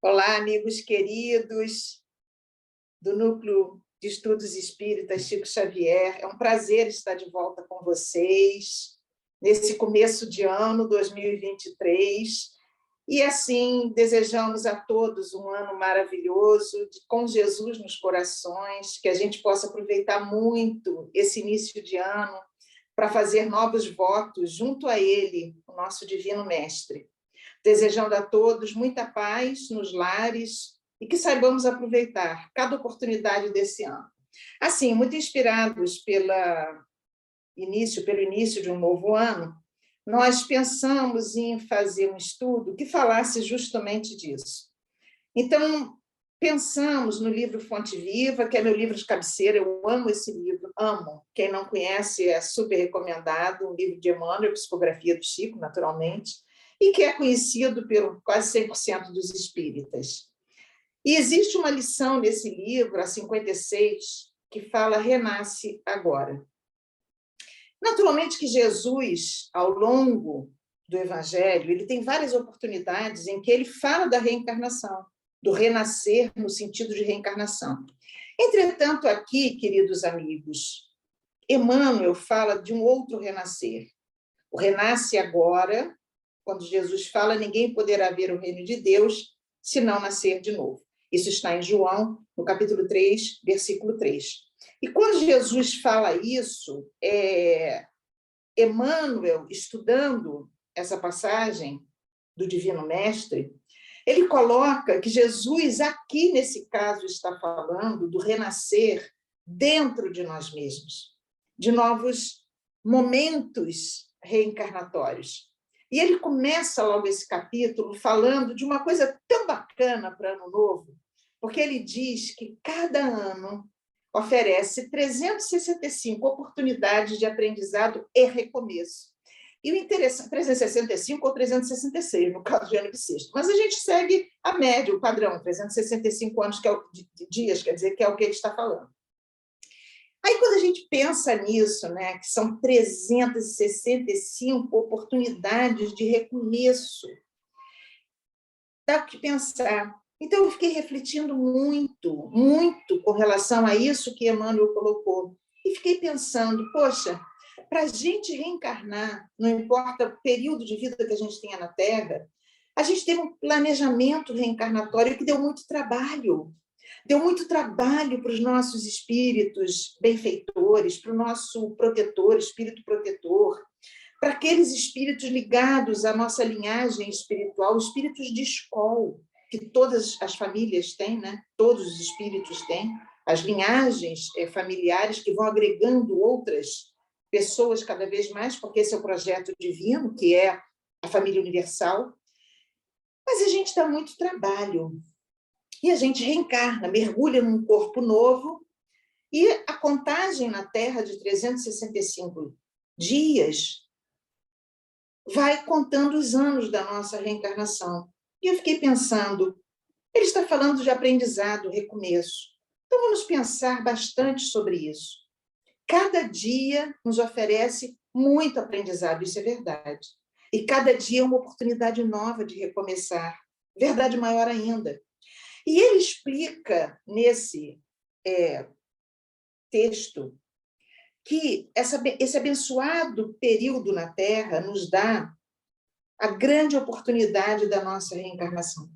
Olá, amigos queridos do Núcleo de Estudos Espíritas Chico Xavier. É um prazer estar de volta com vocês nesse começo de ano 2023. E assim, desejamos a todos um ano maravilhoso, com Jesus nos corações, que a gente possa aproveitar muito esse início de ano para fazer novos votos junto a Ele, o nosso Divino Mestre. Desejando a todos muita paz nos lares e que saibamos aproveitar cada oportunidade desse ano. Assim, muito inspirados pelo início de um novo ano, nós pensamos em fazer um estudo que falasse justamente disso. Então, pensamos no livro Fonte Viva, que é meu livro de cabeceira, eu amo esse livro, amo. Quem não conhece é super recomendado, um livro de Emmanuel, psicografia do Chico, naturalmente, e que é conhecido por quase 100% dos espíritas. E existe uma lição nesse livro, a 56, que fala renasce agora. Naturalmente que Jesus, ao longo do Evangelho, ele tem várias oportunidades em que ele fala da reencarnação, do renascer no sentido de reencarnação. Entretanto, aqui, queridos amigos, Emmanuel fala de um outro renascer. O renasce agora, quando Jesus fala, ninguém poderá ver o reino de Deus se não nascer de novo. Isso está em João, no capítulo 3, versículo 3. E quando Jesus fala isso, Emmanuel, estudando essa passagem do Divino Mestre, ele coloca que Jesus, aqui nesse caso, está falando do renascer dentro de nós mesmos, de novos momentos reencarnatórios. E ele começa logo esse capítulo falando de uma coisa tão bacana para Ano Novo, porque ele diz que cada ano oferece 365 oportunidades de aprendizado e recomeço. E o interessante, 365 ou 366, no caso de ano bissexto. Mas a gente segue a média, o padrão, 365 anos, que é de dias, quer dizer, que é o que ele está falando. Aí, quando a gente pensa nisso, né, que são 365 oportunidades de recomeço, dá o que pensar. Então, eu fiquei refletindo muito, muito com relação a isso que Emmanuel colocou. E fiquei pensando, poxa, para a gente reencarnar, não importa o período de vida que a gente tenha na Terra, a gente tem um planejamento reencarnatório que deu muito trabalho. Deu muito trabalho para os nossos espíritos benfeitores, para o nosso protetor, espírito protetor, para aqueles espíritos ligados à nossa linhagem espiritual, espíritos de escola, que todas as famílias têm, né? Todos os espíritos têm, as linhagens familiares que vão agregando outras pessoas cada vez mais, porque esse é o projeto divino, que é a família universal. Mas a gente dá muito trabalho. E a gente reencarna, mergulha num corpo novo, e a contagem na Terra de 365 dias vai contando os anos da nossa reencarnação. E eu fiquei pensando, ele está falando de aprendizado, recomeço. Então vamos pensar bastante sobre isso. Cada dia nos oferece muito aprendizado, isso é verdade. E cada dia é uma oportunidade nova de recomeçar. Verdade maior ainda. E ele explica nesse texto que esse abençoado período na Terra nos dá a grande oportunidade da nossa reencarnação,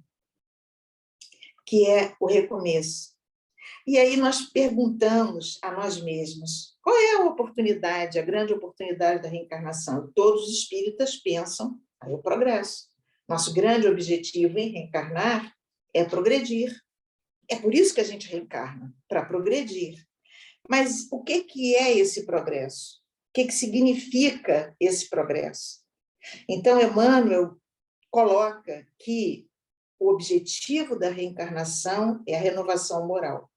que é o recomeço. E aí nós perguntamos a nós mesmos, qual é a oportunidade, a grande oportunidade da reencarnação? Todos os espíritas pensam, aí o progresso. Nosso grande objetivo em reencarnar é progredir. É por isso que a gente reencarna, para progredir. Mas o que é esse progresso? O que significa esse progresso? Então, Emmanuel coloca que o objetivo da reencarnação é a renovação moral.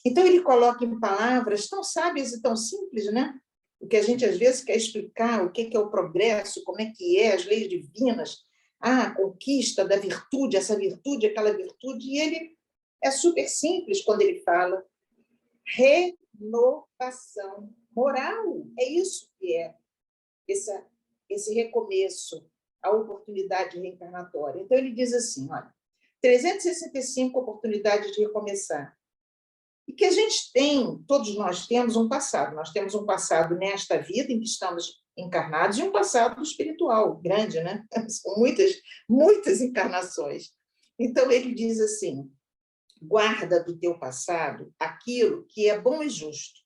Então, ele coloca em palavras tão sábias e tão simples, né? O que a gente, às vezes, quer explicar, o que é o progresso, como é que é, as leis divinas, a conquista da virtude, essa virtude, aquela virtude, e ele é super simples quando ele fala renovação moral. É isso que é esse recomeço, a oportunidade reencarnatória. Então, ele diz assim, olha, 365 oportunidades de recomeçar. E que a gente tem, todos nós temos um passado. Nós temos um passado nesta vida em que estamos encarnados e um passado espiritual grande, né? São muitas encarnações. Então, ele diz assim, guarda do teu passado aquilo que é bom e justo.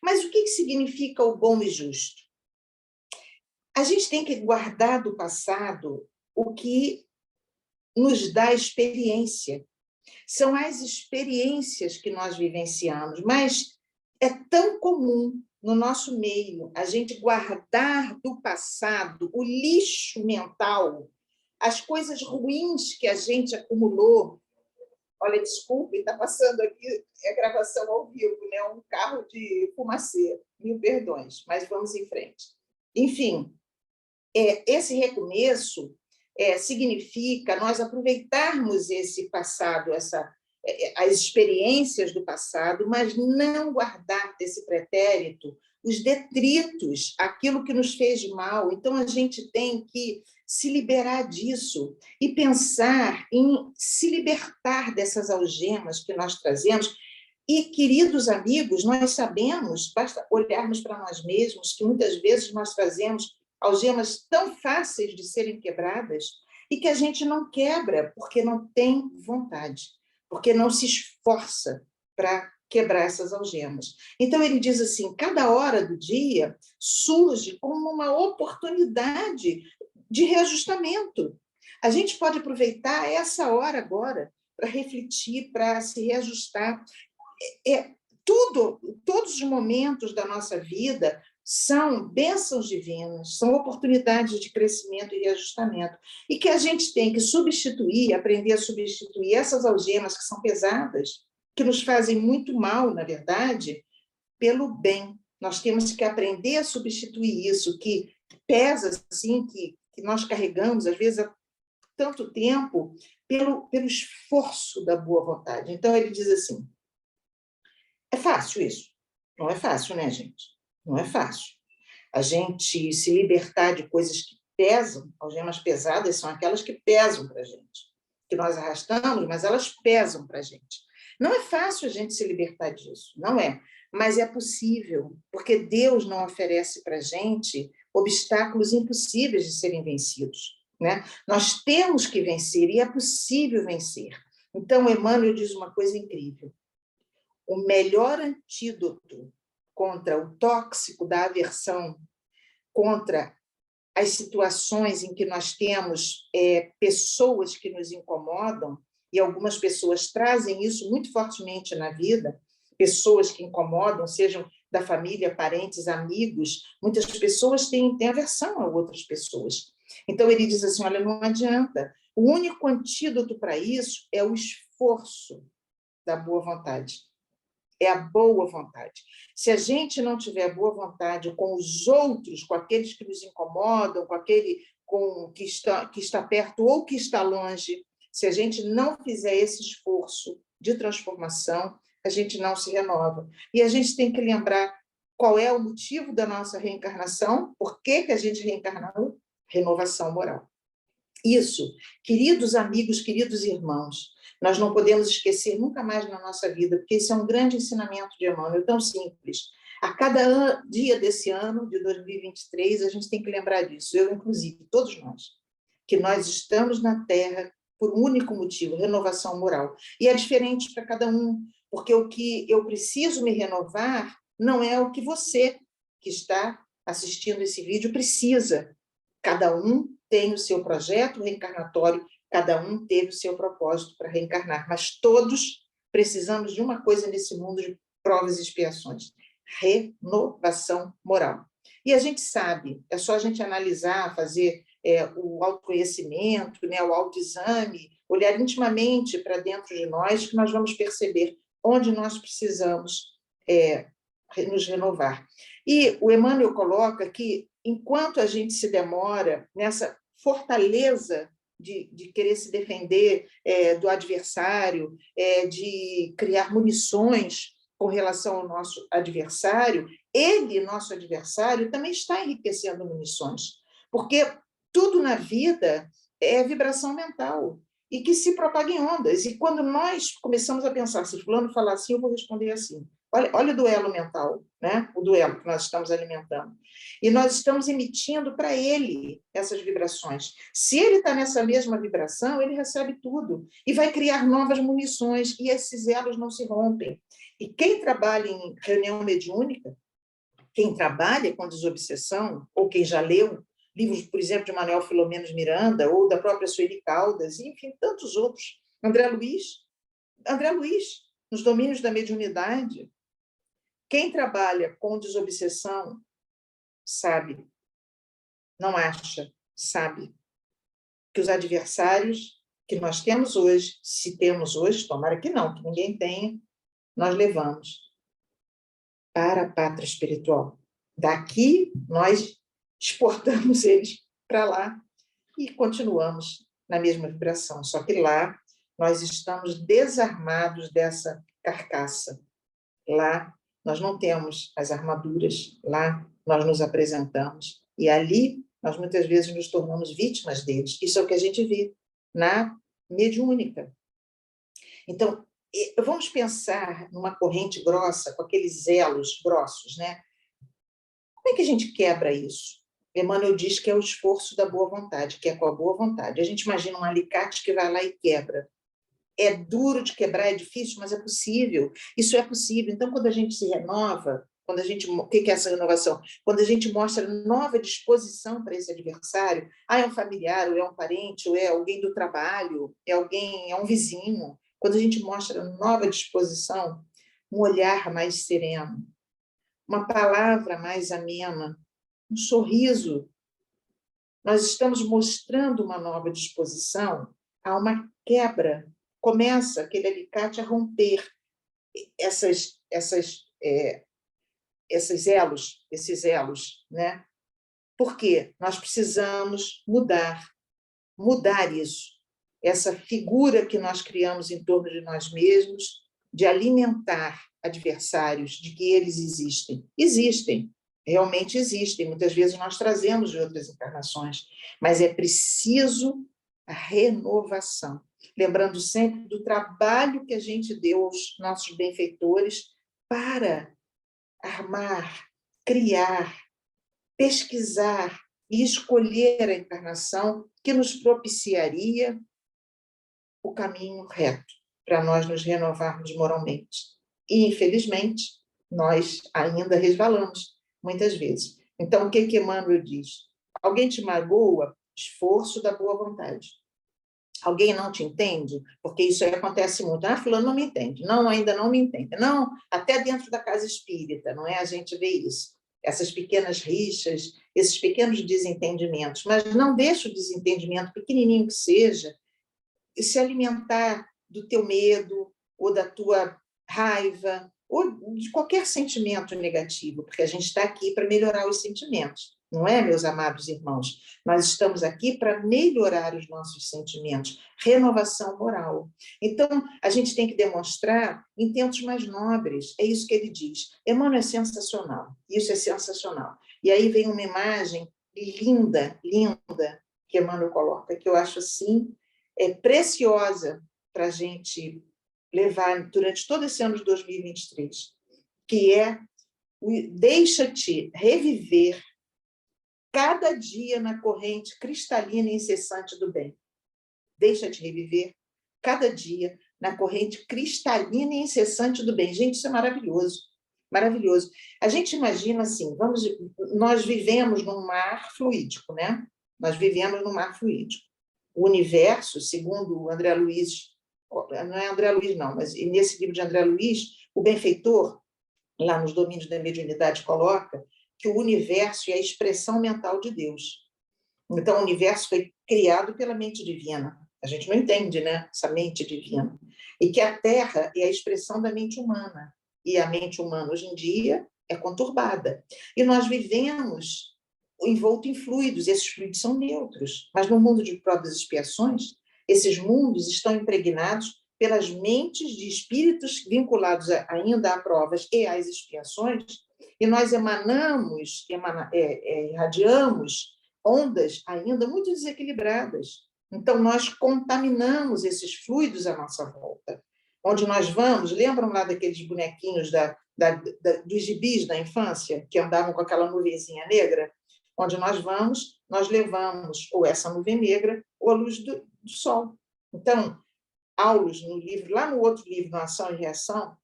Mas o que significa o bom e justo? A gente tem que guardar do passado o que nos dá experiência. São as experiências que nós vivenciamos, mas é tão comum no nosso meio a gente guardar do passado o lixo mental, as coisas ruins que a gente acumulou. Olha, desculpe, está passando aqui a gravação ao vivo, né? Um carro de fumacê, mil perdões, mas vamos em frente. Enfim, esse recomeço significa nós aproveitarmos esse passado, as experiências do passado, mas não guardar desse pretérito os detritos, aquilo que nos fez mal. Então, a gente tem que se liberar disso e pensar em se libertar dessas algemas que nós trazemos. E, queridos amigos, nós sabemos, basta olharmos para nós mesmos, que muitas vezes nós trazemos algemas tão fáceis de serem quebradas e que a gente não quebra porque não tem vontade, porque não se esforça para quebrar essas algemas. Então, ele diz assim, cada hora do dia surge como uma oportunidade de reajustamento. A gente pode aproveitar essa hora agora para refletir, para se reajustar. Todos os momentos da nossa vida são bênçãos divinas, são oportunidades de crescimento e reajustamento, e que a gente tem que substituir, aprender a substituir essas algemas que são pesadas, que nos fazem muito mal, na verdade, pelo bem. Nós temos que aprender a substituir isso, que pesa, assim, que nós carregamos, às vezes, há tanto tempo, pelo esforço da boa vontade. Então, ele diz assim, é fácil isso? Não é fácil, né, gente? Não é fácil. A gente se libertar de coisas que pesam, algemas pesadas são aquelas que pesam para a gente, que nós arrastamos, mas elas pesam para a gente. Não é fácil a gente se libertar disso, não é. Mas é possível, porque Deus não oferece para a gente obstáculos impossíveis de serem vencidos, né? Nós temos que vencer, e é possível vencer. Então, Emmanuel diz uma coisa incrível. O melhor antídoto contra o tóxico da aversão, contra as situações em que nós temos pessoas que nos incomodam, e algumas pessoas trazem isso muito fortemente na vida, pessoas que incomodam, sejam da família, parentes, amigos, muitas pessoas têm aversão a outras pessoas. Então, ele diz assim, olha, não adianta. O único antídoto para isso é o esforço da boa vontade. É a boa vontade. Se a gente não tiver boa vontade com os outros, com aqueles que nos incomodam, com aquele que está perto ou que está longe, se a gente não fizer esse esforço de transformação, a gente não se renova. E a gente tem que lembrar qual é o motivo da nossa reencarnação, por que a gente reencarnou? Renovação moral. Isso, queridos amigos, queridos irmãos, nós não podemos esquecer nunca mais na nossa vida, porque esse é um grande ensinamento de Emmanuel, tão simples. A cada dia desse ano, de 2023, a gente tem que lembrar disso, eu inclusive, todos nós, que nós estamos na Terra por um único motivo, renovação moral. E é diferente para cada um, porque o que eu preciso me renovar não é o que você, que está assistindo esse vídeo, precisa. Cada um tem o seu projeto reencarnatório, cada um teve o seu propósito para reencarnar, mas todos precisamos de uma coisa nesse mundo de provas e expiações: renovação moral. E a gente sabe, é só a gente analisar, fazer o autoconhecimento, né, o autoexame, olhar intimamente para dentro de nós, que nós vamos perceber onde nós precisamos nos renovar. E o Emmanuel coloca que, enquanto a gente se demora nessa fortaleza de querer se defender do adversário, de criar munições com relação ao nosso adversário, ele, nosso adversário, também está enriquecendo munições, porque tudo na vida é vibração mental. e que se propaga em ondas. E quando nós começamos a pensar, se fulano falar assim, eu vou responder assim. Olha o duelo mental, né? O duelo que nós estamos alimentando. E nós estamos emitindo para ele essas vibrações. Se ele está nessa mesma vibração, ele recebe tudo e vai criar novas munições, e esses elos não se rompem. E quem trabalha em reunião mediúnica, quem trabalha com desobsessão, ou quem já leu livros, por exemplo, de Manuel Filomeno Miranda, ou da própria Sueli Caldas, e, enfim, tantos outros, André Luiz, nos domínios da mediunidade. Quem trabalha com desobsessão sabe, não acha, sabe, que os adversários que nós temos hoje, se temos hoje, tomara que não, que ninguém tenha, nós levamos para a pátria espiritual. Daqui, nós exportamos eles para lá e continuamos na mesma vibração, só que lá nós estamos desarmados dessa carcaça. Lá nós não temos as armaduras, lá nós nos apresentamos, e ali nós muitas vezes nos tornamos vítimas deles. Isso é o que a gente vê na mediúnica. Então, vamos pensar numa corrente grossa, com aqueles elos grossos, né? Como é que a gente quebra isso? Emmanuel diz que é o esforço da boa vontade, que é com a boa vontade. A gente imagina um alicate que vai lá e quebra. É duro de quebrar, é difícil, mas é possível. Isso é possível. Então, quando a gente se renova, o que é essa renovação? Quando a gente mostra nova disposição para esse adversário, é um familiar, ou é um parente, ou é alguém do trabalho, é um vizinho. Quando a gente mostra nova disposição, um olhar mais sereno, uma palavra mais amena, um sorriso, nós estamos mostrando uma nova disposição, há uma quebra, começa aquele alicate a romper esses elos, né? Por quê? Nós precisamos mudar isso, essa figura que nós criamos em torno de nós mesmos, de alimentar adversários, de que eles existem, realmente existem, muitas vezes nós trazemos de outras encarnações, mas é preciso a renovação, lembrando sempre do trabalho que a gente deu aos nossos benfeitores para armar, criar, pesquisar e escolher a encarnação que nos propiciaria o caminho reto para nós nos renovarmos moralmente. E, infelizmente, nós ainda resvalamos, muitas vezes. Então, o que Emmanuel diz? Alguém te magoa? Esforço da boa vontade. Alguém não te entende? Porque isso aí acontece muito. Fulano não me entende. Não, ainda não me entende. Não, até dentro da casa espírita, não é? A gente vê isso. Essas pequenas rixas, esses pequenos desentendimentos. Mas não deixa o desentendimento, pequenininho que seja, se alimentar do teu medo, ou da tua raiva, ou de qualquer sentimento negativo, porque a gente está aqui para melhorar os sentimentos, não é, meus amados irmãos? Nós estamos aqui para melhorar os nossos sentimentos, renovação moral. Então, a gente tem que demonstrar intentos mais nobres, é isso que ele diz. Emmanuel é sensacional, isso é sensacional. E aí vem uma imagem linda, que Emmanuel coloca, que eu acho assim, preciosa para a gente levar durante todo esse ano de 2023, que é deixa-te reviver cada dia na corrente cristalina e incessante do bem. Deixa-te reviver cada dia na corrente cristalina e incessante do bem. Gente, isso é maravilhoso, maravilhoso. A gente imagina assim, nós vivemos num mar fluídico, né? Nós vivemos num mar fluídico. O universo, segundo André Luiz, não é André Luiz não, mas nesse livro de André Luiz, o benfeitor, lá nos domínios da mediunidade, coloca que o universo é a expressão mental de Deus. Então, o universo foi criado pela mente divina. A gente não entende, né, essa mente divina. E que a Terra é a expressão da mente humana. E a mente humana, hoje em dia, é conturbada. E nós vivemos envolto em fluidos, esses fluidos são neutros, mas no mundo de provas e expiações, esses mundos estão impregnados pelas mentes de espíritos vinculados ainda a provas e às expiações, e nós irradiamos ondas ainda muito desequilibradas, Então, nós contaminamos esses fluidos à nossa volta. Onde nós vamos, lembram lá daqueles bonequinhos dos gibis da infância, que andavam com aquela nuvenzinha negra? Onde nós vamos, nós levamos ou essa nuvem negra ou a luz do sol. Então, Aulus, no livro, lá no outro livro, no Ação e Reação,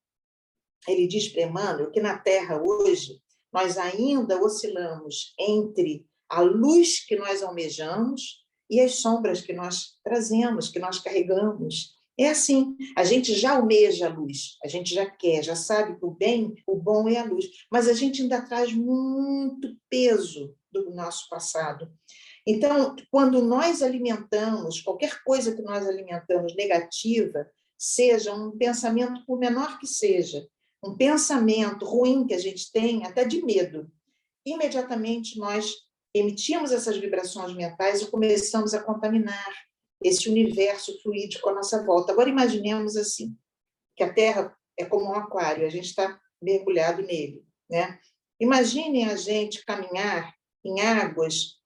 ele diz para Emmanuel que na Terra hoje nós ainda oscilamos entre a luz que nós almejamos e as sombras que nós trazemos, que nós carregamos. É assim, a gente já almeja a luz, a gente já quer, já sabe que o bem, o bom é a luz, mas a gente ainda traz muito peso do nosso passado. Então, quando nós alimentamos, qualquer coisa que nós alimentamos negativa, seja um pensamento, por menor que seja, um pensamento ruim que a gente tem, até de medo, imediatamente nós emitimos essas vibrações mentais e começamos a contaminar esse universo fluídico à nossa volta. Agora imaginemos assim, que a Terra é como um aquário, a gente está mergulhado nele, né? Imaginem a gente caminhar em águas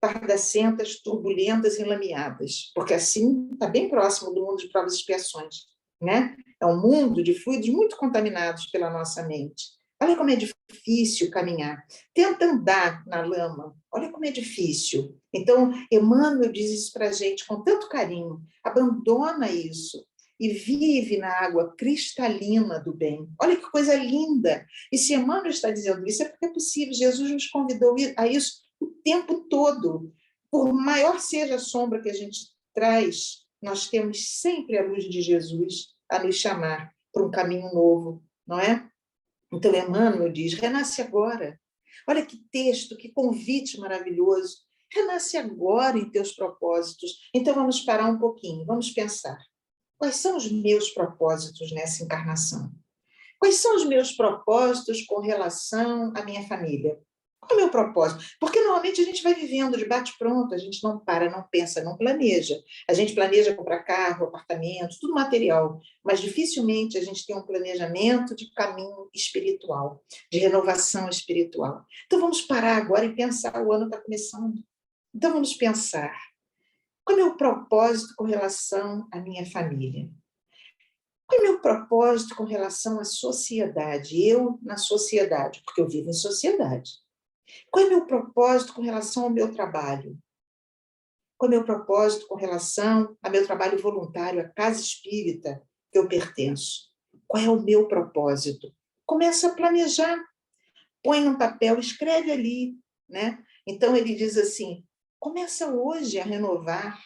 bardacentas, turbulentas e enlameadas, porque assim está bem próximo do mundo de provas e expiações, né? É um mundo de fluidos muito contaminados pela nossa mente. Olha como é difícil caminhar. Tenta andar na lama. Olha como é difícil. Então, Emmanuel diz isso para a gente com tanto carinho. Abandona isso e vive na água cristalina do bem. Olha que coisa linda. E se Emmanuel está dizendo isso, é porque é possível. Jesus nos convidou a isso o tempo todo. Por maior seja a sombra que a gente traz, nós temos sempre a luz de Jesus a nos chamar para um caminho novo, não é? Então, Emmanuel diz, renasce agora. Olha que texto, que convite maravilhoso. Renasce agora em teus propósitos. Então, vamos parar um pouquinho, vamos pensar. Quais são os meus propósitos nessa encarnação? Quais são os meus propósitos com relação à minha família? Qual é o meu propósito? Porque normalmente a gente vai vivendo de bate-pronto, a gente não para, não pensa, não planeja. A gente planeja comprar carro, apartamento, tudo material, mas dificilmente a gente tem um planejamento de caminho espiritual, de renovação espiritual. Então vamos parar agora e pensar, o ano está começando. Então vamos pensar, qual é o meu propósito com relação à minha família? Qual é o meu propósito com relação à sociedade? Eu na sociedade, porque eu vivo em sociedade. Qual é o meu propósito com relação ao meu trabalho? Qual é o meu propósito com relação ao meu trabalho voluntário, à casa espírita que eu pertenço? Qual é o meu propósito? Começa a planejar. Põe num papel, escreve ali, né? Então ele diz assim, começa hoje a renovar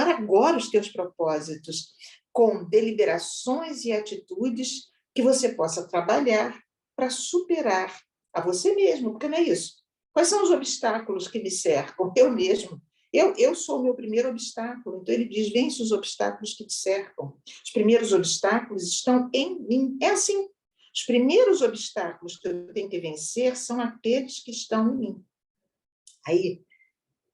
agora os teus propósitos, com deliberações e atitudes que você possa trabalhar para superar a você mesmo, porque não é isso. Quais são os obstáculos que me cercam? Eu mesmo. Eu sou o meu primeiro obstáculo. Então, ele diz, vence os obstáculos que te cercam. Os primeiros obstáculos estão em mim. É assim. Os primeiros obstáculos que eu tenho que vencer são aqueles que estão em mim. Aí,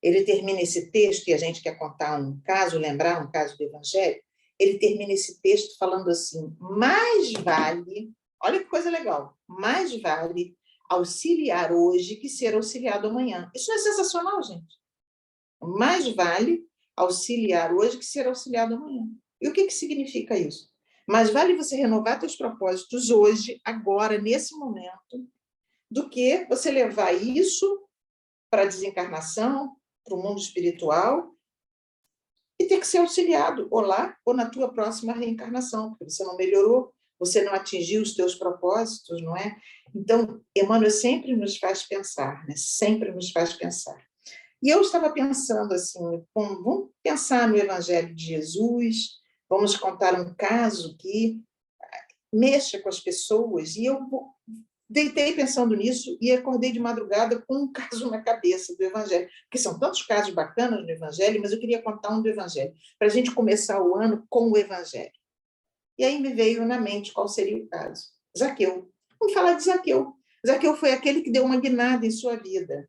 ele termina esse texto, e a gente quer contar um caso, lembrar um caso do Evangelho, ele termina esse texto falando assim, mais vale, olha que coisa legal, mais vale auxiliar hoje que ser auxiliado amanhã. Isso não é sensacional, gente? Mais vale auxiliar hoje que ser auxiliado amanhã. E o que significa isso? Mais vale você renovar seus propósitos hoje, agora, nesse momento, do que você levar isso para a desencarnação, para o mundo espiritual, e ter que ser auxiliado, ou lá, ou na tua próxima reencarnação, porque você não melhorou, você não atingiu os teus propósitos, não é? Então, Emmanuel sempre nos faz pensar, né? Sempre nos faz pensar. E eu estava pensando assim, vamos pensar no Evangelho de Jesus, vamos contar um caso que mexa com as pessoas, e eu deitei pensando nisso e acordei de madrugada com um caso na cabeça do Evangelho, porque são tantos casos bacanas no Evangelho, mas eu queria contar um do Evangelho, para a gente começar o ano com o Evangelho. E aí me veio na mente qual seria o caso. Zaqueu. Vamos falar de Zaqueu. Zaqueu foi aquele que deu uma guinada em sua vida,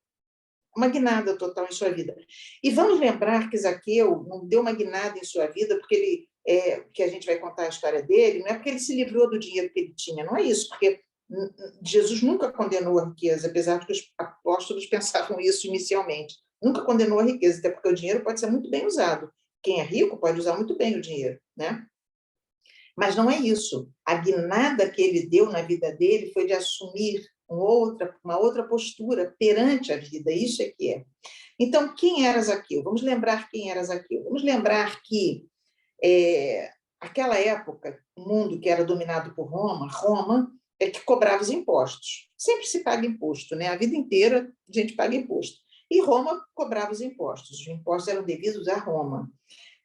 uma guinada total em sua vida. E vamos lembrar que Zaqueu não deu uma guinada em sua vida porque ele, que a gente vai contar a história dele, não é porque ele se livrou do dinheiro que ele tinha, não é isso, porque Jesus nunca condenou a riqueza, apesar de que os apóstolos pensavam isso inicialmente. Nunca condenou a riqueza, até porque o dinheiro pode ser muito bem usado. Quem é rico pode usar muito bem o dinheiro, né? Mas não é isso. A guinada que ele deu na vida dele foi de assumir uma outra postura perante a vida. Isso é que é. Então, quem era Zaqueu? Vamos lembrar quem era Zaqueu. Vamos lembrar que, aquela época, o mundo que era dominado por Roma é que cobrava os impostos. Sempre se paga imposto, né? A vida inteira a gente paga imposto. E Roma cobrava os impostos. Os impostos eram devidos a Roma.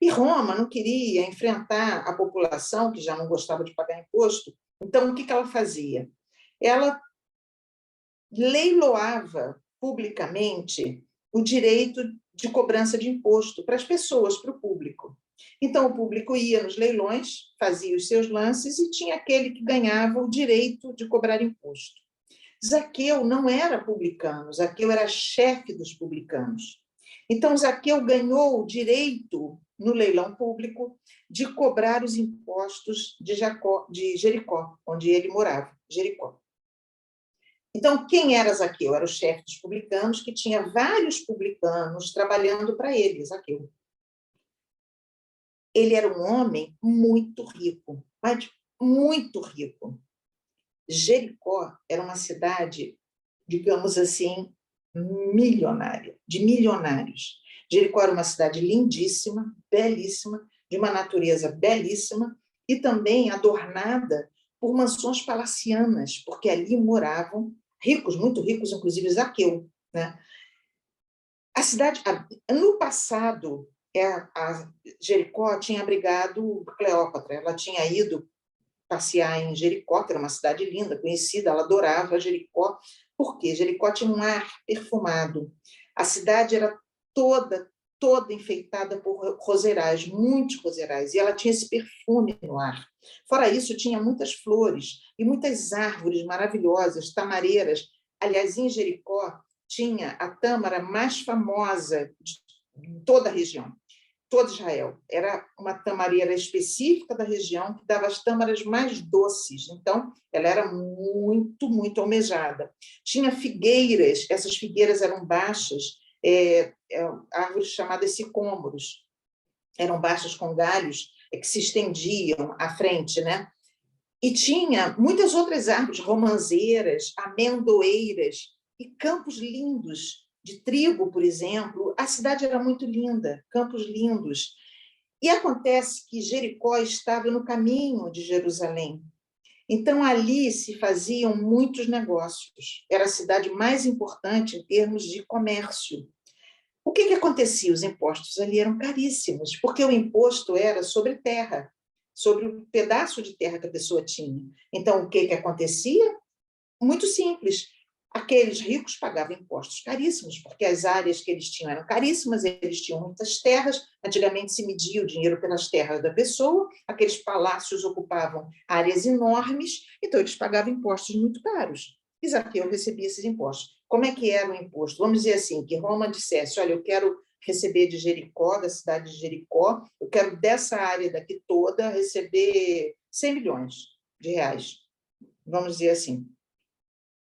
E Roma não queria enfrentar a população, que já não gostava de pagar imposto. Então, o que ela fazia? Ela leiloava publicamente o direito de cobrança de imposto para as pessoas, para o público. Então, o público ia nos leilões, fazia os seus lances e tinha aquele que ganhava o direito de cobrar imposto. Zaqueu não era publicano, Zaqueu era chefe dos publicanos. Então, Zaqueu ganhou o direito, no leilão público, de cobrar os impostos de Jericó, onde ele morava, Jericó. Então, quem era Zaqueu? Era o chefe dos publicanos, que tinha vários publicanos trabalhando para ele, Zaqueu. Ele era um homem muito rico, mas muito rico. Jericó era uma cidade, digamos assim, milionária, de milionários. Jericó era uma cidade lindíssima, belíssima, de uma natureza belíssima e também adornada por mansões palacianas, porque ali moravam ricos, muito ricos, inclusive Zaqueu, né? A cidade, no passado, a Jericó tinha abrigado Cleópatra, ela tinha ido passear em Jericó, que era uma cidade linda, conhecida, ela adorava Jericó, porque Jericó tinha um ar perfumado. A cidade era toda enfeitada por roseirais, muitos roseirais, e ela tinha esse perfume no ar. Fora isso, tinha muitas flores e muitas árvores maravilhosas, tamareiras. Aliás, em Jericó, tinha a tâmara mais famosa de toda a região, todo Israel. Era uma tamareira específica da região que dava as tâmaras mais doces. Então, ela era muito, muito almejada. Tinha figueiras, essas figueiras eram baixas, árvores chamadas sicômoros. Eram baixas com galhos que se estendiam à frente, né? E tinha muitas outras árvores, romanzeiras, amendoeiras e campos lindos de trigo, por exemplo. A cidade era muito linda, campos lindos. E acontece que Jericó estava no caminho de Jerusalém. Então, ali se faziam muitos negócios. Era a cidade mais importante em termos de comércio. O que acontecia? Os impostos ali eram caríssimos, porque o imposto era sobre terra, sobre o pedaço de terra que a pessoa tinha. Então, o que acontecia? Muito simples. Aqueles ricos pagavam impostos caríssimos, porque as áreas que eles tinham eram caríssimas, eles tinham muitas terras, antigamente se media o dinheiro pelas terras da pessoa, aqueles palácios ocupavam áreas enormes, então eles pagavam impostos muito caros. E Zaqueu recebia esses impostos. Como é que era o imposto? Vamos dizer assim, que Roma dissesse, olha, eu quero receber de Jericó, da cidade de Jericó, eu quero dessa área daqui toda receber 100 milhões de reais, vamos dizer assim.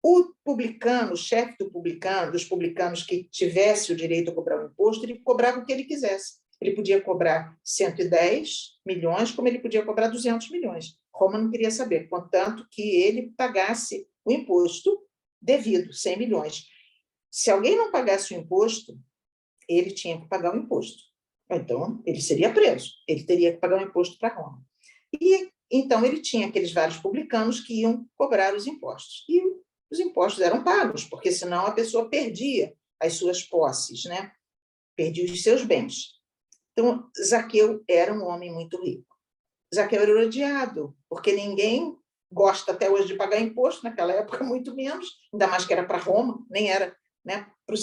O publicano, o chefe dos publicanos que tivesse o direito a cobrar o imposto, ele cobrava o que ele quisesse. Ele podia cobrar 110 milhões, como ele podia cobrar 200 milhões. Roma não queria saber, contanto que ele pagasse o imposto devido, 100 milhões. Se alguém não pagasse o imposto, ele tinha que pagar o imposto. Então, ele seria preso, ele teria que pagar o imposto para Roma. E então ele tinha aqueles vários publicanos que iam cobrar os impostos. E os impostos eram pagos, porque senão a pessoa perdia as suas posses, né? Perdia os seus bens. Então, Zaqueu era um homem muito rico. Zaqueu era odiado, porque ninguém gosta até hoje de pagar imposto, naquela época muito menos, ainda mais que era para Roma, nem era, né, para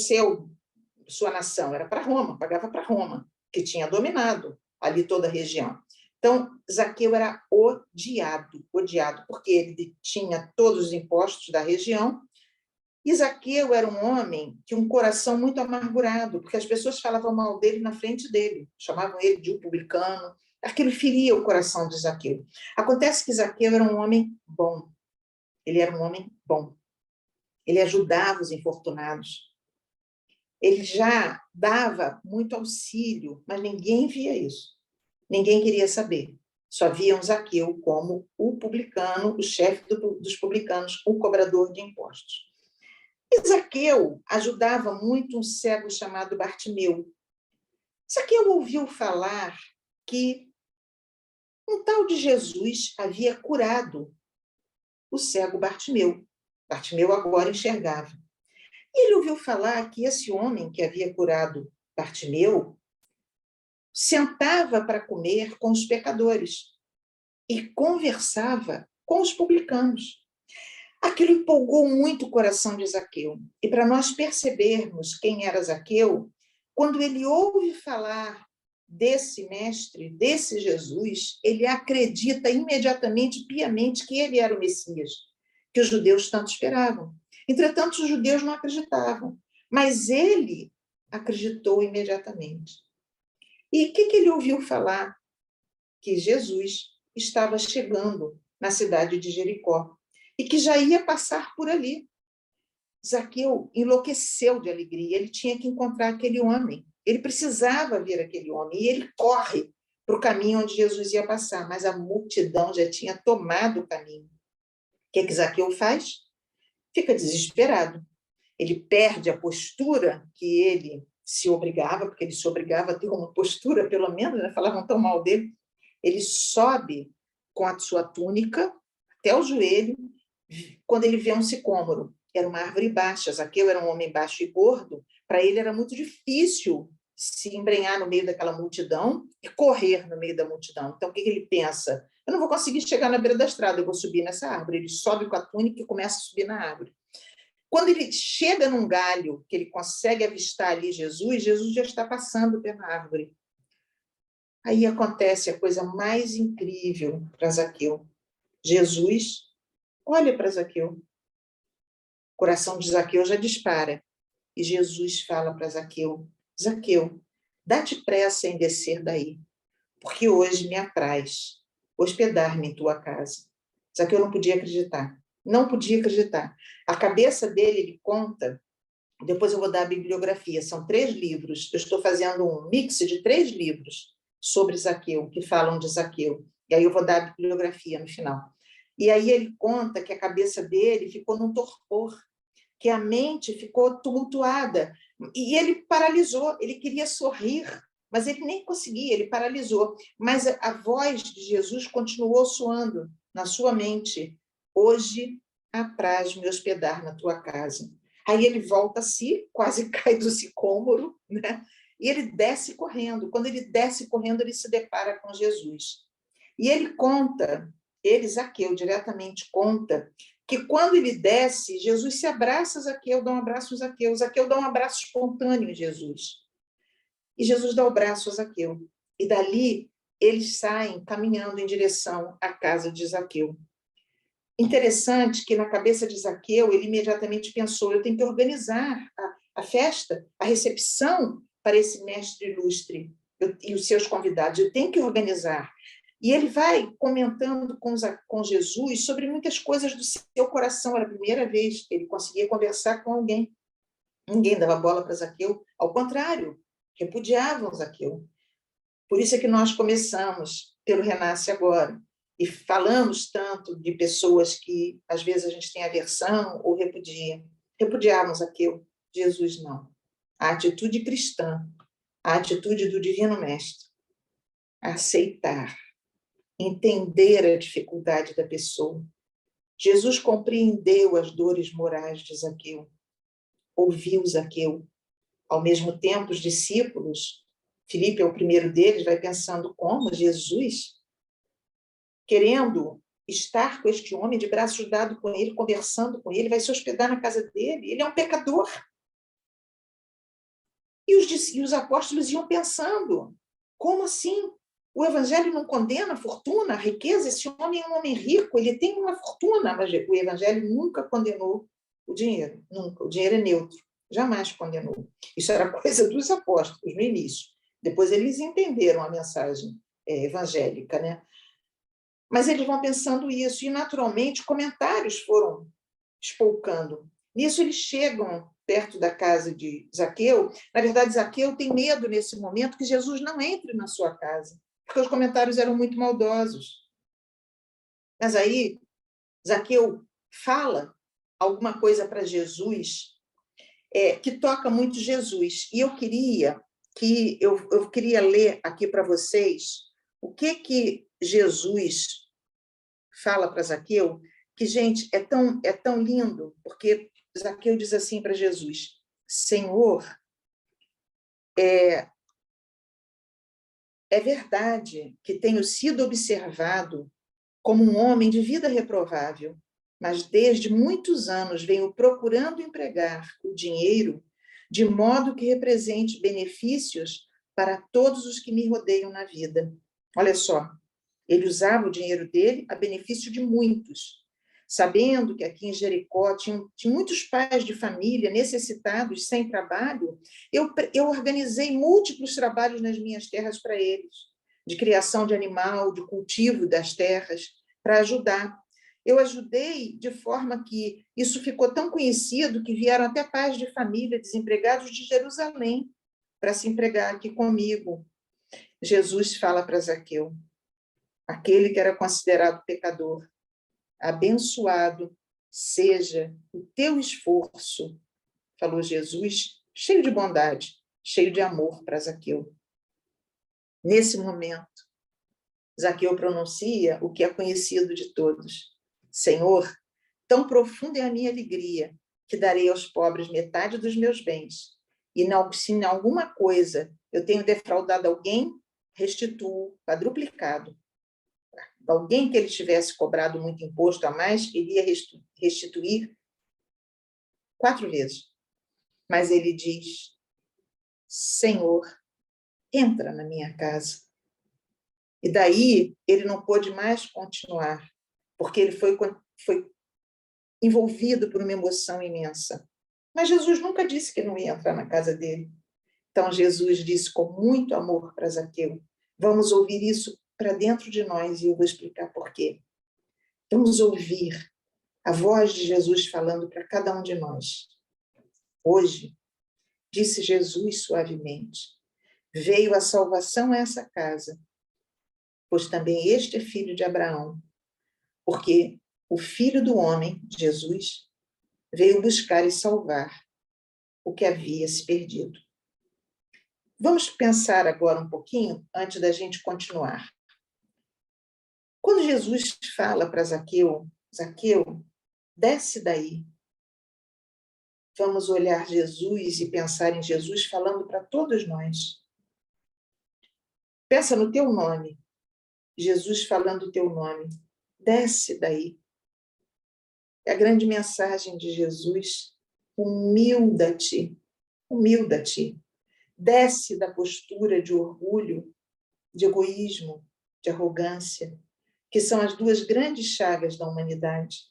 sua nação, era para Roma, pagava para Roma, que tinha dominado ali toda a região. Então, Zaqueu era odiado, porque ele tinha todos os impostos da região. E Zaqueu era um homem que um coração muito amargurado, porque as pessoas falavam mal dele na frente dele, chamavam ele de um publicano. Aquilo feria o coração de Zaqueu. Acontece que Zaqueu era um homem bom. Ele era um homem bom. Ele ajudava os infortunados. Ele já dava muito auxílio, mas ninguém via isso. Ninguém queria saber. Só viam Zaqueu como o publicano, o chefe dos publicanos, o cobrador de impostos. E Zaqueu ajudava muito um cego chamado Bartimeu. Zaqueu ouviu falar que um tal de Jesus havia curado o cego Bartimeu. Bartimeu agora enxergava. E ele ouviu falar que esse homem que havia curado Bartimeu sentava para comer com os pecadores e conversava com os publicanos. Aquilo empolgou muito o coração de Zaqueu. E para nós percebermos quem era Zaqueu, quando ele ouve falar desse mestre, desse Jesus, ele acredita imediatamente, piamente, que ele era o Messias, que os judeus tanto esperavam. Entretanto, os judeus não acreditavam, mas ele acreditou imediatamente. E o que ele ouviu falar? Que Jesus estava chegando na cidade de Jericó e que já ia passar por ali. Zaqueu enlouqueceu de alegria, ele tinha que encontrar aquele homem, ele precisava ver aquele homem, e ele corre para o caminho onde Jesus ia passar, mas a multidão já tinha tomado o caminho. O que Zaqueu faz? Fica desesperado. Ele perde a postura que ele se obrigava, porque ele se obrigava a ter uma postura, pelo menos, né? Falavam tão mal dele. Ele sobe com a sua túnica até o joelho, quando ele vê um sicômoro. Era uma árvore baixa, Zaqueu era um homem baixo e gordo, para ele era muito difícil se embrenhar no meio daquela multidão e correr no meio da multidão. Então, o que ele pensa? Eu não vou conseguir chegar na beira da estrada, eu vou subir nessa árvore. Ele sobe com a túnica e começa a subir na árvore. Quando ele chega num galho, que ele consegue avistar ali Jesus, Jesus já está passando pela árvore. Aí acontece a coisa mais incrível para Zaqueu. Jesus olha para Zaqueu. O coração de Zaqueu já dispara. E Jesus fala para Zaqueu: Zaqueu, dá-te pressa em descer daí, porque hoje me apraz hospedar-me em tua casa. Zaqueu não podia acreditar. Não podia acreditar. A cabeça dele, ele conta, depois eu vou dar a bibliografia, são 3 livros, eu estou fazendo um mix de 3 livros sobre Zaqueu, que falam de Zaqueu, e aí eu vou dar a bibliografia no final. E aí ele conta que a cabeça dele ficou num torpor, que a mente ficou tumultuada, e ele paralisou, ele queria sorrir, mas ele nem conseguia, ele paralisou. Mas a voz de Jesus continuou soando na sua mente: hoje apraz-me hospedar na tua casa. Aí ele volta a si, quase cai do sicômoro, né? E ele desce correndo. Quando ele desce correndo, ele se depara com Jesus. E ele conta, Zaqueu diretamente conta, que quando ele desce, Jesus se abraça a Zaqueu, dá um abraço a Zaqueu. Zaqueu dá um abraço espontâneo em Jesus. E Jesus dá o braço a Zaqueu. E dali, eles saem caminhando em direção à casa de Zaqueu. Interessante que na cabeça de Zaqueu, ele imediatamente pensou: eu tenho que organizar a festa, a recepção para esse mestre ilustre e os seus convidados. Eu tenho que organizar. E ele vai comentando com Jesus sobre muitas coisas do seu coração. Era a primeira vez que ele conseguia conversar com alguém. Ninguém dava bola para Zaqueu. Ao contrário, repudiavam Zaqueu. Por isso é que nós começamos pelo Renasce Agora. E falamos tanto de pessoas que, às vezes, a gente tem aversão ou repudia. Repudiavam Zaqueu. Jesus não. A atitude cristã, a atitude do Divino Mestre, aceitar, entender a dificuldade da pessoa. Jesus compreendeu as dores morais de Zaqueu, ouviu Zaqueu. Ao mesmo tempo, os discípulos, Filipe é o primeiro deles, vai pensando: como Jesus, querendo estar com este homem, de braços dados com ele, conversando com ele, vai se hospedar na casa dele, ele é um pecador. E os apóstolos iam pensando: como assim? O evangelho não condena a fortuna, a riqueza? Esse homem é um homem rico, ele tem uma fortuna, mas o evangelho nunca condenou o dinheiro, nunca. O dinheiro é neutro, jamais condenou. Isso era coisa dos apóstolos no início. Depois eles entenderam a mensagem evangélica, né? Mas eles vão pensando isso, e naturalmente comentários foram espolcando. Nisso, eles chegam perto da casa de Zaqueu. Na verdade, Zaqueu tem medo, nesse momento, que Jesus não entre na sua casa, porque os comentários eram muito maldosos. Mas aí, Zaqueu fala alguma coisa para Jesus que toca muito Jesus. E eu queria ler aqui para vocês o que Jesus fala para Zaqueu, que, gente, é tão lindo, porque Zaqueu diz assim para Jesus: Senhor, é verdade que tenho sido observado como um homem de vida reprovável, mas desde muitos anos venho procurando empregar o dinheiro de modo que represente benefícios para todos os que me rodeiam na vida. Olha só, ele usava o dinheiro dele a benefício de muitos. Sabendo que aqui em Jericó tinha muitos pais de família necessitados, sem trabalho, eu organizei múltiplos trabalhos nas minhas terras para eles, de criação de animal, de cultivo das terras, para ajudar. Eu ajudei de forma que isso ficou tão conhecido que vieram até pais de família desempregados de Jerusalém para se empregar aqui comigo. Jesus fala para Zaqueu, aquele que era considerado pecador: abençoado seja o teu esforço, falou Jesus, cheio de bondade, cheio de amor para Zaqueu. Nesse momento, Zaqueu pronuncia o que é conhecido de todos: Senhor, tão profunda é a minha alegria que darei aos pobres metade dos meus bens. E se em alguma coisa eu tenho defraudado alguém, restituo quadruplicado. Alguém que ele tivesse cobrado muito imposto a mais, ele ia restituir 4 vezes. Mas ele diz: Senhor, entra na minha casa. E daí ele não pôde mais continuar, porque ele foi envolvido por uma emoção imensa. Mas Jesus nunca disse que não ia entrar na casa dele. Então Jesus disse com muito amor para Zaqueu: vamos ouvir isso para dentro de nós, e eu vou explicar por quê. Vamos ouvir a voz de Jesus falando para cada um de nós. Hoje, disse Jesus suavemente, veio a salvação a essa casa, pois também este é filho de Abraão, porque o Filho do Homem, Jesus, veio buscar e salvar o que havia se perdido. Vamos pensar agora um pouquinho, antes da gente continuar. Quando Jesus fala para Zaqueu, Zaqueu, desce daí. Vamos olhar Jesus e pensar em Jesus falando para todos nós. Pensa no teu nome. Jesus falando o teu nome. Desce daí. É a grande mensagem de Jesus. Humilda-te. Humilda-te. Desce da postura de orgulho, de egoísmo, de arrogância, que são as 2 grandes chagas da humanidade,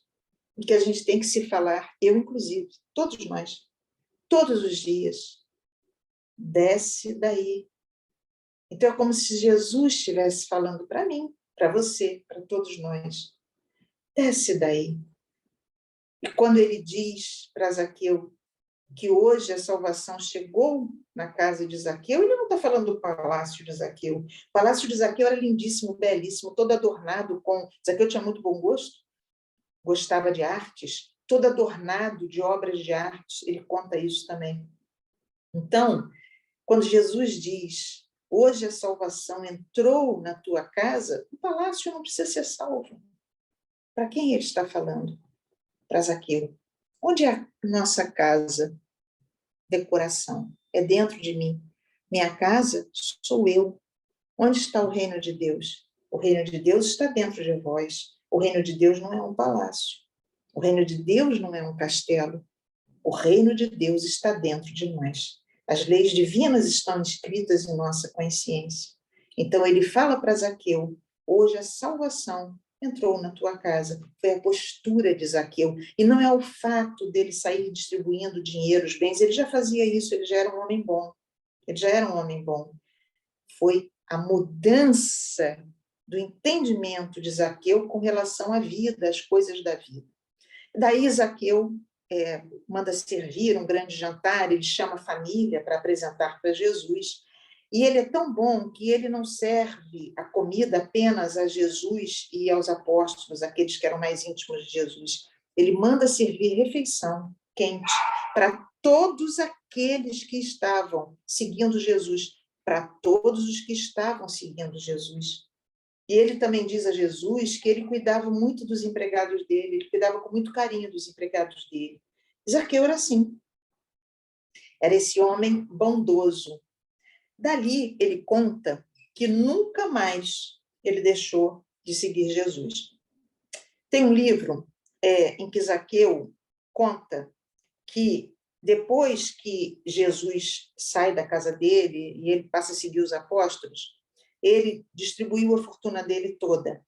e que a gente tem que se falar, eu inclusive, todos nós, todos os dias. Desce daí. Então é como se Jesus estivesse falando para mim, para você, para todos nós. Desce daí. E quando ele diz para Zaqueu que hoje a salvação chegou na casa de Zaqueu, ele não está falando do palácio de Zaqueu. O palácio de Zaqueu era lindíssimo, belíssimo, todo adornado com... Zaqueu tinha muito bom gosto, gostava de artes, todo adornado de obras de arte, ele conta isso também. Então, quando Jesus diz, hoje a salvação entrou na tua casa, o palácio não precisa ser salvo. Para quem ele está falando? Para Zaqueu. Onde é a nossa casa? Decoração. É dentro de mim. Minha casa sou eu. Onde está o reino de Deus? O reino de Deus está dentro de vós. O reino de Deus não é um palácio. O reino de Deus não é um castelo. O reino de Deus está dentro de nós. As leis divinas estão escritas em nossa consciência. Então ele fala para Zaqueu, hoje a salvação entrou na tua casa. Foi a postura de Zaqueu. E não é o fato dele sair distribuindo dinheiro, os bens. Ele já fazia isso, ele já era um homem bom. Ele já era um homem bom. Foi a mudança do entendimento de Zaqueu com relação à vida, às coisas da vida. Daí Zaqueu manda servir um grande jantar, ele chama a família para apresentar para Jesus, e ele é tão bom que ele não serve a comida apenas a Jesus e aos apóstolos, aqueles que eram mais íntimos de Jesus. Ele manda servir refeição quente para todos aqueles que estavam seguindo Jesus, para todos os que estavam seguindo Jesus. E ele também diz a Jesus que ele cuidava muito dos empregados dele, ele cuidava com muito carinho dos empregados dele. Zaqueu era assim, era esse homem bondoso. Dali ele conta que nunca mais ele deixou de seguir Jesus. Tem um livro em que Zaqueu conta que depois que Jesus sai da casa dele e ele passa a seguir os apóstolos, ele distribuiu a fortuna dele toda.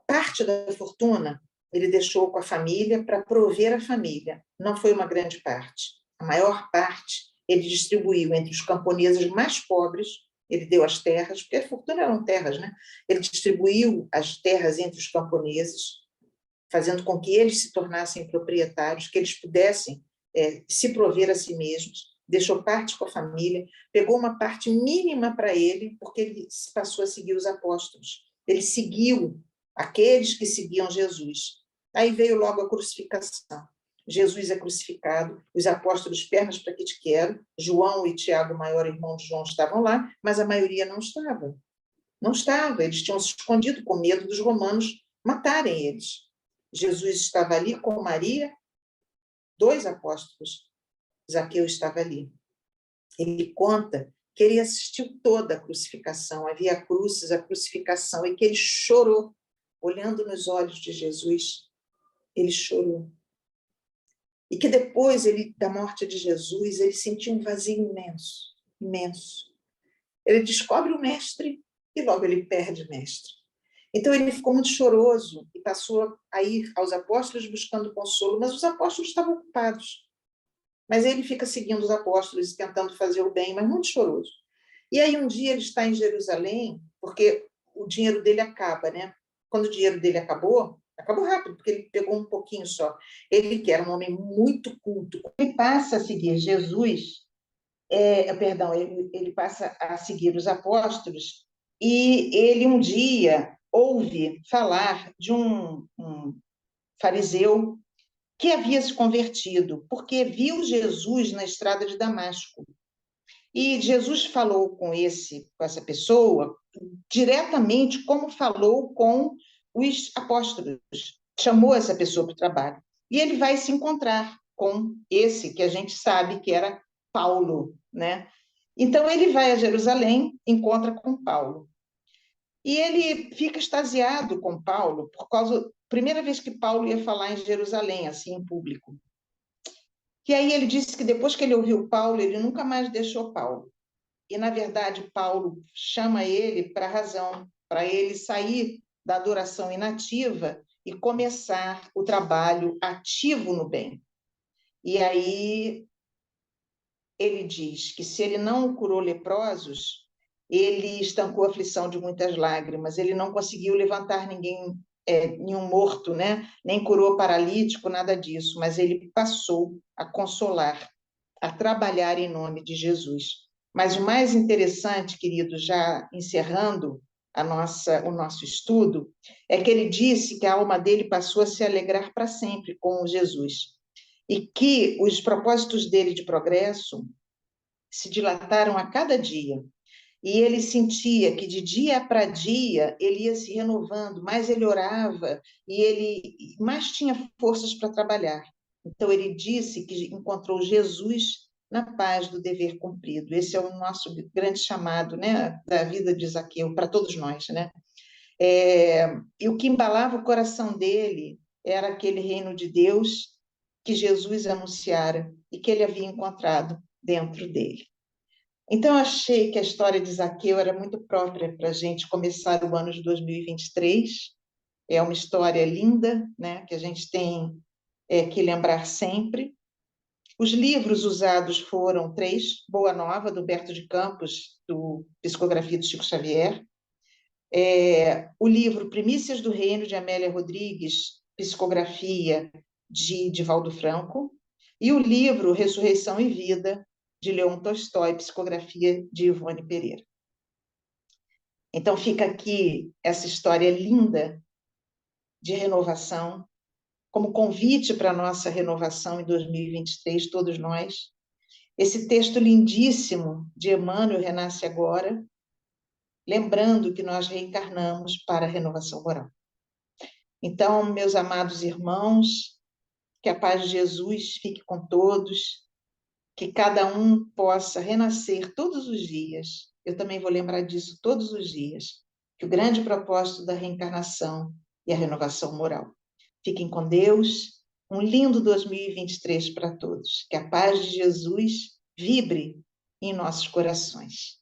Parte da fortuna ele deixou com a família para prover a família. Não foi uma grande parte. A maior parte ele distribuiu entre os camponeses mais pobres, ele deu as terras, porque a fortuna eram terras, né? Ele distribuiu as terras entre os camponeses, fazendo com que eles se tornassem proprietários, que eles pudessem se prover a si mesmos, deixou parte com a família, pegou uma parte mínima para ele, porque ele passou a seguir os apóstolos. Ele seguiu aqueles que seguiam Jesus. Aí veio logo a crucificação. Jesus é crucificado, os apóstolos, pernas para que te quero, João e Tiago, maior irmão de João, estavam lá, mas a maioria não estava. Não estava, eles tinham se escondido com medo dos romanos matarem eles. Jesus estava ali com Maria, 2 apóstolos. Zaqueu estava ali. Ele conta que ele assistiu toda a crucificação, havia a cruz, a crucificação, e que ele chorou, olhando nos olhos de Jesus, ele chorou. E que depois da morte de Jesus, ele sentiu um vazio imenso, imenso. Ele descobre o mestre e logo ele perde o mestre. Então ele ficou muito choroso e passou a ir aos apóstolos buscando consolo, mas os apóstolos estavam ocupados. Mas ele fica seguindo os apóstolos e tentando fazer o bem, mas muito choroso. E aí um dia ele está em Jerusalém, porque o dinheiro dele acaba, né? Quando o dinheiro dele acabou rápido, porque ele pegou um pouquinho só. Ele, que era um homem muito culto, ele passa a seguir Jesus, ele passa a seguir os apóstolos, e ele um dia ouve falar de um fariseu que havia se convertido, porque viu Jesus na estrada de Damasco. E Jesus falou com essa pessoa diretamente como falou com os apóstolos. Chamou essa pessoa para o trabalho. E ele vai se encontrar com esse que a gente sabe que era Paulo, né? Então ele vai a Jerusalém, encontra com Paulo. E ele fica extasiado com Paulo por causa primeira vez que Paulo ia falar em Jerusalém, assim, em público. E aí ele disse que depois que ele ouviu Paulo, ele nunca mais deixou Paulo. E, na verdade, Paulo chama ele para a razão, para ele sair da adoração inativa e começar o trabalho ativo no bem. E aí ele diz que se ele não curou leprosos, ele estancou a aflição de muitas lágrimas, ele não conseguiu levantar nenhum morto, né? Nem curou paralítico, nada disso, mas ele passou a consolar, a trabalhar em nome de Jesus. Mas o mais interessante, querido, já encerrando o nosso estudo, é que ele disse que a alma dele passou a se alegrar para sempre com Jesus e que os propósitos dele de progresso se dilataram a cada dia. E ele sentia que de dia para dia ele ia se renovando, mais ele orava e ele mais tinha forças para trabalhar. Então ele disse que encontrou Jesus na paz do dever cumprido. Esse é o nosso grande chamado, né, da vida de Zaqueu, para todos nós, né? E o que embalava o coração dele era aquele reino de Deus que Jesus anunciara e que ele havia encontrado dentro dele. Então, eu achei que a história de Zaqueu era muito própria para a gente começar o ano de 2023. É uma história linda, né, que a gente tem que lembrar sempre. Os livros usados foram 3, Boa Nova, do Humberto de Campos, do Psicografia do Chico Xavier. O livro Primícias do Reino, de Amélia Rodrigues, psicografia de Divaldo Franco, e o livro Ressurreição e Vida, de Leon Tolstói, psicografia de Ivone Pereira. Então, fica aqui essa história linda de renovação, como convite para a nossa renovação em 2023, todos nós. Esse texto lindíssimo de Emmanuel, Renasce Agora, lembrando que nós reencarnamos para a renovação moral. Então, meus amados irmãos, que a paz de Jesus fique com todos, que cada um possa renascer todos os dias. Eu também vou lembrar disso todos os dias, que o grande propósito da reencarnação é a renovação moral. Fiquem com Deus, um lindo 2023 para todos. Que a paz de Jesus vibre em nossos corações.